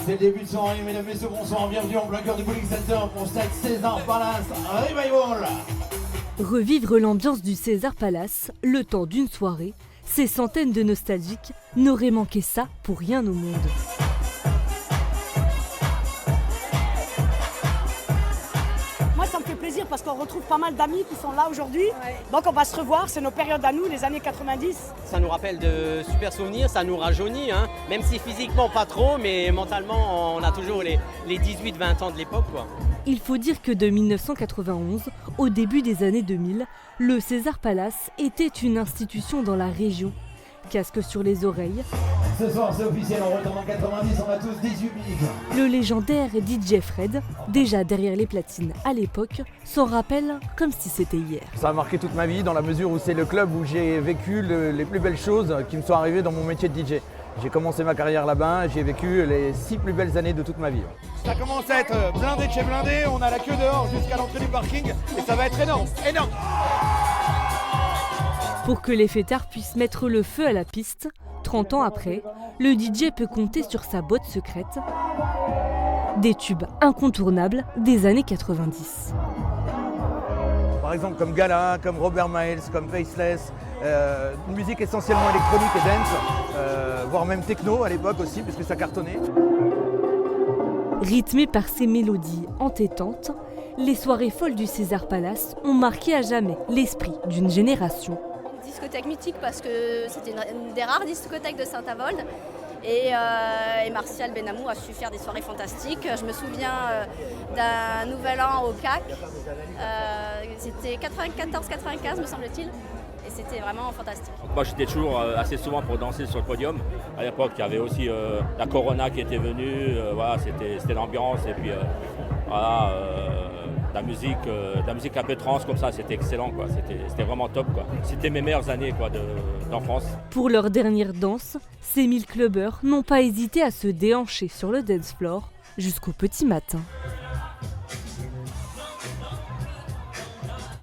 C'est le début de soirée, mesdames, messieurs, bonsoir, bienvenue en plein cœur du Bowling Center pour cette César Palace Revival. Revivre l'ambiance du César Palace, le temps d'une soirée, ces centaines de nostalgiques n'auraient manqué ça pour rien au monde. Moi, ça me fait plaisir parce qu'on retrouve pas mal d'amis qui sont là aujourd'hui. Ouais. Donc on va se revoir, c'est nos périodes à nous, les années 90. Ça nous rappelle de super souvenirs, ça nous rajeunit, hein. Même si physiquement pas trop, mais mentalement on a toujours les 18-20 ans de l'époque, quoi. Il faut dire que de 1991 au début des années 2000, le César Palace était une institution dans la région. Casque sur les oreilles. Ce soir c'est officiel, on retourne en 90, on a tous 18 minutes. Le légendaire DJ Fred, déjà derrière les platines à l'époque, s'en rappelle comme si c'était hier. Ça a marqué toute ma vie dans la mesure où c'est le club où j'ai vécu les plus belles choses qui me sont arrivées dans mon métier de DJ. J'ai commencé ma carrière là-bas, j'ai vécu les 6 plus belles années de toute ma vie. Ça commence à être blindé de chez blindé, on a la queue dehors jusqu'à l'entrée du parking et ça va être énorme, énorme. Pour que les fêtards puissent mettre le feu à la piste, 30 ans après, le DJ peut compter sur sa boîte secrète. Des tubes incontournables des années 90. Par exemple comme Gala, comme Robert Miles, comme Faceless, une musique essentiellement électronique et dance, voire même techno à l'époque aussi, puisque ça cartonnait. Rythmées par ces mélodies entêtantes, les soirées folles du César Palace ont marqué à jamais l'esprit d'une génération. Discothèque mythique parce que c'était une des rares discothèques de Saint-Avold et Martial Benamou a su faire des soirées fantastiques. Je me souviens d'un nouvel an au CAC, c'était 94-95 me semble-t-il. Et c'était vraiment fantastique. Moi j'étais toujours assez souvent pour danser sur le podium. À l'époque il y avait aussi la Corona qui était venue, voilà, c'était l'ambiance et puis voilà, la musique un peu trans comme ça, c'était excellent, quoi. C'était vraiment top, quoi. C'était mes meilleures années, quoi, d'enfance. Pour leur dernière danse, ces 1000 clubbers n'ont pas hésité à se déhancher sur le dance floor jusqu'au petit matin.